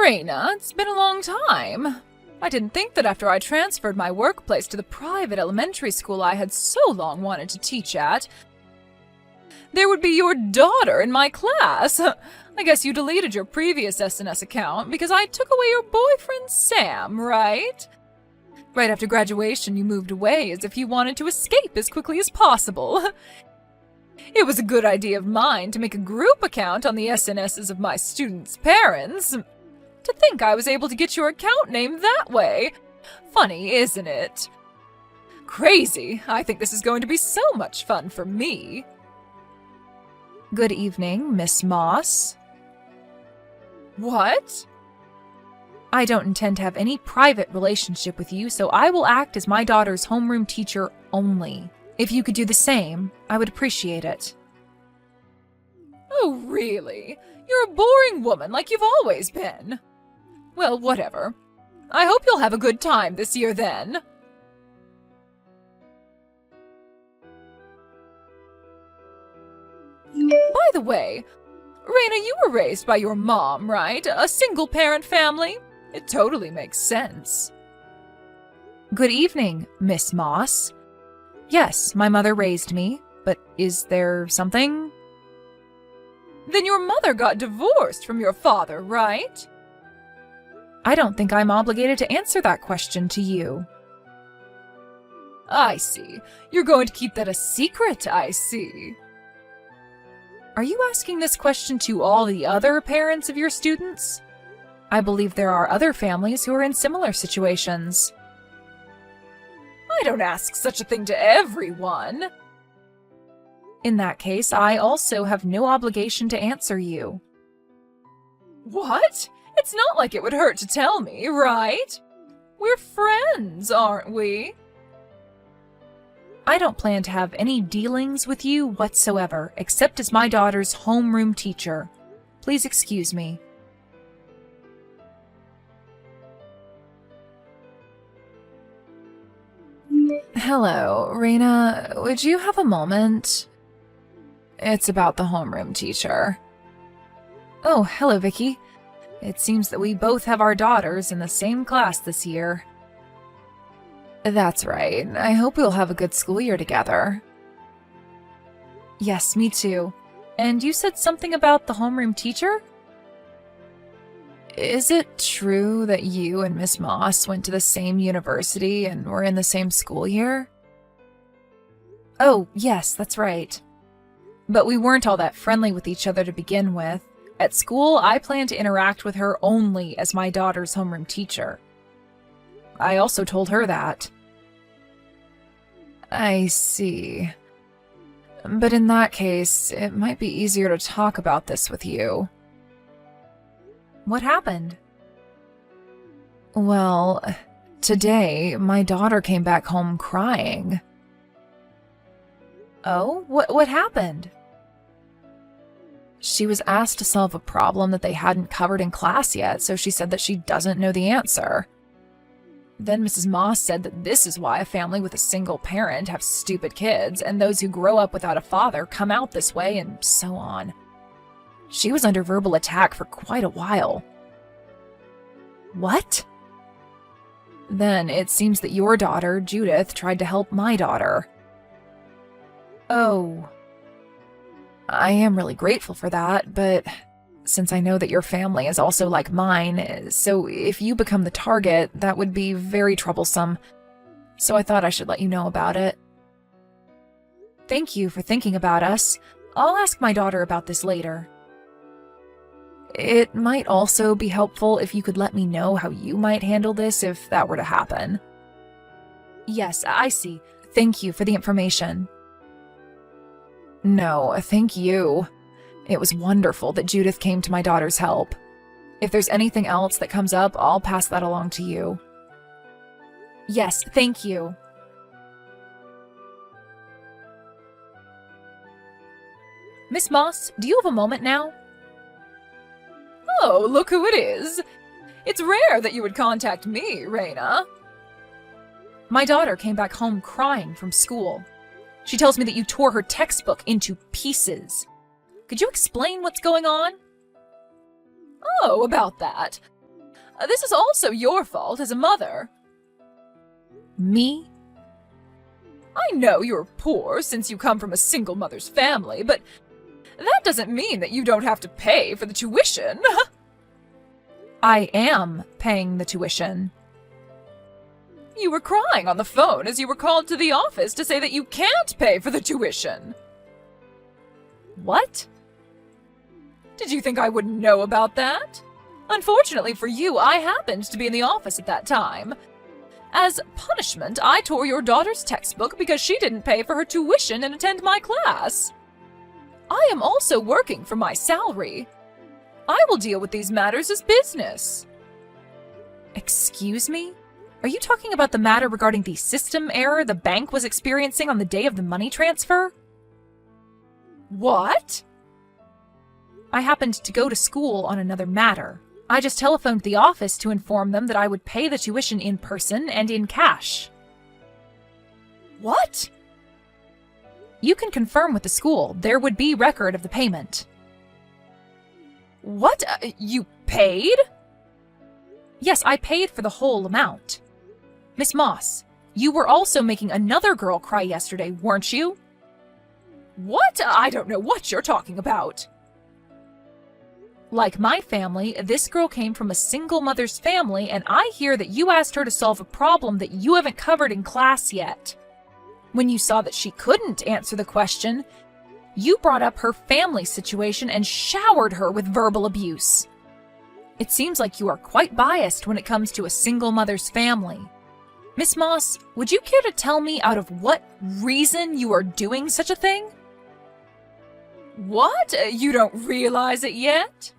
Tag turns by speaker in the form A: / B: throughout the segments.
A: Raina, it's been a long time. I didn't think that after I transferred my workplace to the private elementary school I had so long wanted to teach at, there would be your daughter in my class. I guess you deleted your previous SNS account because I took away your boyfriend Sam, right? Right after graduation, you moved away as if you wanted to escape as quickly as possible. It was a good idea of mine to make a group account on the SNSs of my students' parents. To think I was able to get your account name that way. Funny, isn't it? Crazy. I think this is going to be so much fun for me. Good evening, Miss Moss. What? I don't intend to have any private relationship with you, so I will act as my daughter's homeroom teacher only. If you could do the same, I would appreciate it. Oh, really? You're a boring woman like you've always been. Well, whatever. I hope you'll have a good time this year then. By the way, Raina, you were raised by your mom, right? A single-parent family? It totally makes sense. Good evening, Miss Moss. Yes, my mother raised me, but is there something? Then your mother got divorced from your father, right? I don't think I'm obligated to answer that question to you. I see. You're going to keep that a secret, I see. Are you asking this question to all the other parents of your students? I believe there are other families who are in similar situations. I don't ask such a thing to everyone. In that case, I also have no obligation to answer you. What? It's not like it would hurt to tell me, right? We're friends, aren't we? I don't plan to have any dealings with you whatsoever, except as my daughter's homeroom teacher. Please excuse me. Hello, Raina. Would you have a moment? It's about the homeroom teacher. Oh, hello, Vicky. It seems that we both have our daughters in the same class this year. That's right. I hope we'll have a good school year together. Yes, me too. And you said something about the homeroom teacher? Is it true that you and Miss Moss went to the same university and were in the same school year? Oh, yes, that's right. But we weren't all that friendly with each other to begin with. At school, I plan to interact with her only as my daughter's homeroom teacher. I also told her that. I see. But in that case, it might be easier to talk about this with you. What happened? Well, today, my daughter came back home crying. Oh? What happened? She was asked to solve a problem that they hadn't covered in class yet, so she said that she doesn't know the answer. Then Mrs. Moss said that this is why a family with a single parent have stupid kids, and those who grow up without a father come out this way, and so on. She was under verbal attack for quite a while. What? Then it seems that your daughter, Judith, tried to help my daughter. Oh. I am really grateful for that, but since I know that your family is also like mine, so if you become the target, that would be very troublesome. So I thought I should let you know about it. Thank you for thinking about us. I'll ask my daughter about this later. It might also be helpful if you could let me know how you might handle this if that were to happen. Yes, I see. Thank you for the information. No, thank you. It was wonderful that Judith came to my daughter's help. If there's anything else that comes up, I'll pass that along to you. Yes, thank you. Miss Moss, do you have a moment now? Oh, look who it is. It's rare that you would contact me, Raina. My daughter came back home crying from school. She tells me that you tore her textbook into pieces. Could you explain what's going on? Oh, about that. This is also your fault as a mother. Me? I know you're poor since you come from a single mother's family, but that doesn't mean that you don't have to pay for the tuition. I am paying the tuition. You were crying on the phone as you were called to the office to say that you can't pay for the tuition. What? Did you think I wouldn't know about that? Unfortunately for you, I happened to be in the office at that time. As punishment, I tore your daughter's textbook because she didn't pay for her tuition and attend my class. I am also working for my salary. I will deal with these matters as business. Excuse me? Are you talking about the matter regarding the system error the bank was experiencing on the day of the money transfer? What? I happened to go to school on another matter. I just telephoned the office to inform them that I would pay the tuition in person and in cash. What? You can confirm with the school. There would be record of the payment. What? You paid? Yes, I paid for the whole amount. Miss Moss, you were also making another girl cry yesterday, weren't you? What? I don't know what you're talking about. Like my family, this girl came from a single mother's family, and I hear that you asked her to solve a problem that you haven't covered in class yet. When you saw that she couldn't answer the question, you brought up her family situation and showered her with verbal abuse. It seems like you are quite biased when it comes to a single mother's family. Miss Moss, would you care to tell me out of what reason you are doing such a thing? What? You don't realize it yet?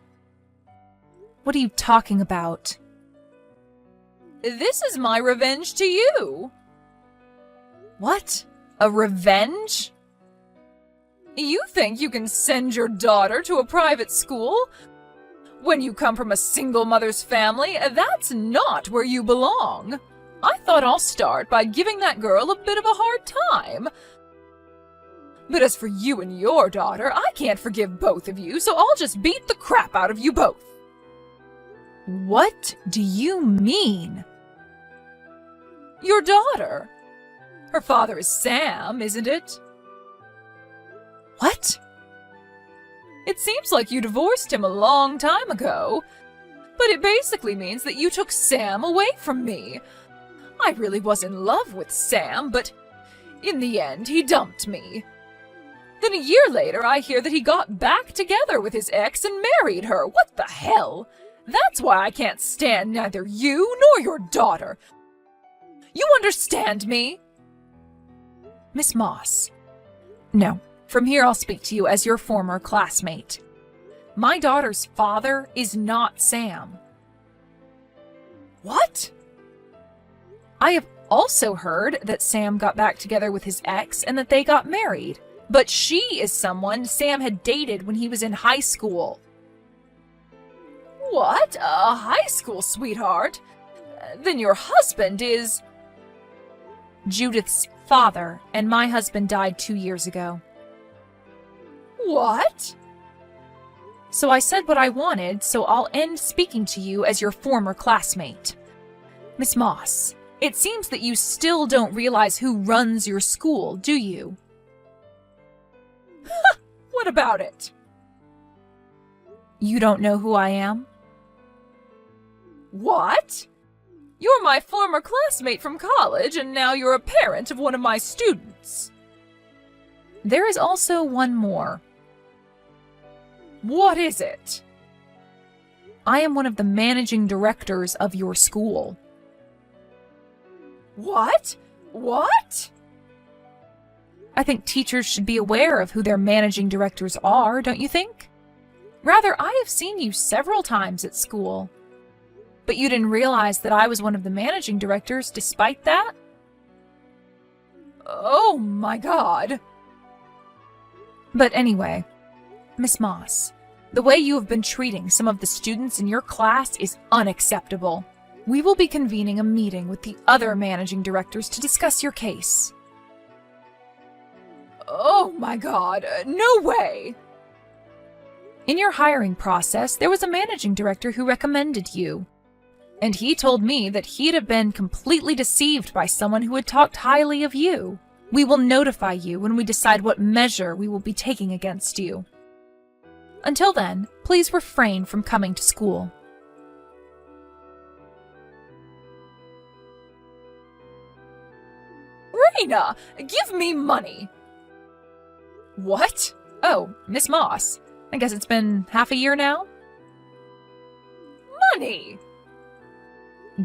A: What are you talking about? This is my revenge to you. What? A revenge? You think you can send your daughter to a private school? When you come from a single mother's family, that's not where you belong. I thought I'll start by giving that girl a bit of a hard time. But as for you and your daughter, I can't forgive both of you, so I'll just beat the crap out of you both. What do you mean? Your daughter. Her father is Sam, isn't it? What? It seems like you divorced him a long time ago, but it basically means that you took Sam away from me. I really was in love with Sam, but in the end, he dumped me. Then a year later, I hear that he got back together with his ex and married her. What the hell? That's why I can't stand neither you nor your daughter. You understand me? Miss Moss. No, from here I'll speak to you as your former classmate. My daughter's father is not Sam. What? I have also heard that Sam got back together with his ex and that they got married. But she is someone Sam had dated when he was in high school. What? A high school sweetheart? Then your husband is... Judith's father, and my husband died 2 years ago. What? So I said what I wanted, so I'll end speaking to you as your former classmate. Miss Moss, it seems that you still don't realize who runs your school, do you? What about it? You don't know who I am? What? You're my former classmate from college, and now you're a parent of one of my students. There is also one more. What is it? I am one of the managing directors of your school. What? What? I think teachers should be aware of who their managing directors are, don't you think? Rather, I have seen you several times at school. But you didn't realize that I was one of the managing directors despite that? Oh my God. But anyway, Miss Moss, the way you have been treating some of the students in your class is unacceptable. We will be convening a meeting with the other managing directors to discuss your case. Oh my God, no way! In your hiring process, there was a managing director who recommended you. And he told me that he'd have been completely deceived by someone who had talked highly of you. We will notify you when we decide what measure we will be taking against you. Until then, please refrain from coming to school. Raina, give me money! What? Oh, Miss Moss. I guess it's been half a year now? Money!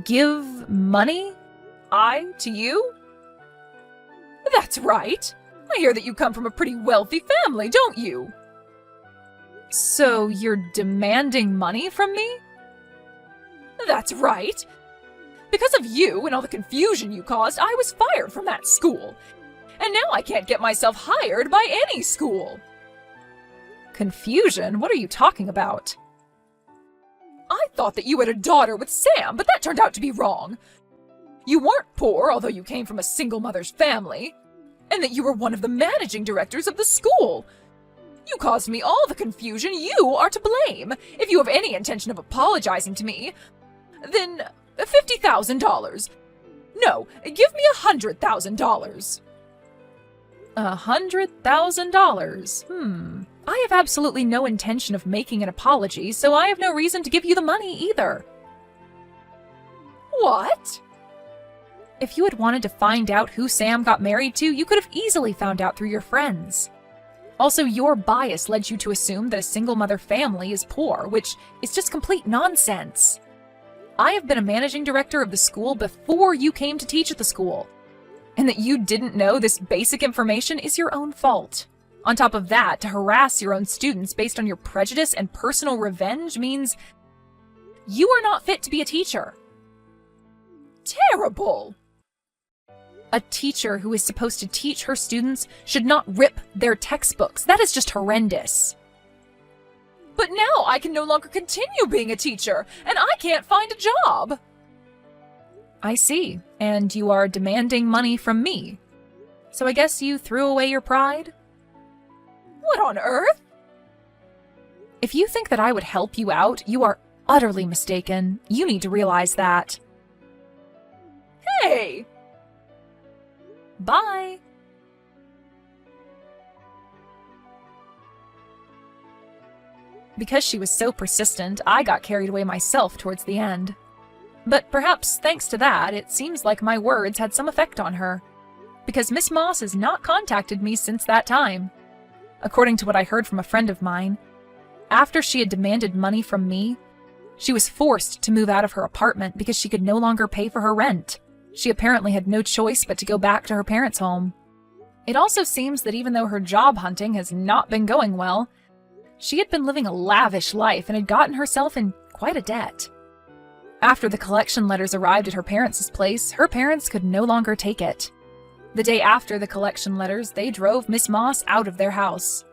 A: Give money? I to you? That's right. I hear that you come from a pretty wealthy family, don't you? So you're demanding money from me? That's right. Because of you and all the confusion you caused, I was fired from that school. And now I can't get myself hired by any school. Confusion? What are you talking about? I thought that you had a daughter with Sam, but that turned out to be wrong. You weren't poor, although you came from a single mother's family, and that you were one of the managing directors of the school. You caused me all the confusion. You are to blame. If you have any intention of apologizing to me, then $50,000. No, give me $100,000. $100,000? I have absolutely no intention of making an apology, so I have no reason to give you the money either. What? If you had wanted to find out who Sam got married to, you could have easily found out through your friends. Also, your bias led you to assume that a single mother family is poor, which is just complete nonsense. I have been a managing director of the school before you came to teach at the school. And that you didn't know this basic information is your own fault. On top of that, to harass your own students based on your prejudice and personal revenge means you are not fit to be a teacher. Terrible! A teacher who is supposed to teach her students should not rip their textbooks. That is just horrendous. But now I can no longer continue being a teacher, and I can't find a job. I see, and you are demanding money from me. So I guess you threw away your pride? What on earth? If you think that I would help you out, you are utterly mistaken. You need to realize that. Hey! Bye! Because she was so persistent, I got carried away myself towards the end. But perhaps thanks to that, it seems like my words had some effect on her. Because Miss Moss has not contacted me since that time. According to what I heard from a friend of mine, after she had demanded money from me, she was forced to move out of her apartment because she could no longer pay for her rent. She apparently had no choice but to go back to her parents' home. It also seems that even though her job hunting has not been going well, she had been living a lavish life and had gotten herself in quite a debt. After the collection letters arrived at her parents' place, her parents could no longer take it. The day after the collection letters, they drove Miss Moss out of their house.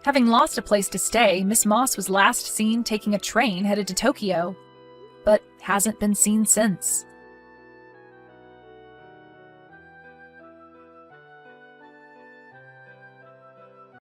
A: Having lost a place to stay, Miss Moss was last seen taking a train headed to Tokyo, but hasn't been seen since.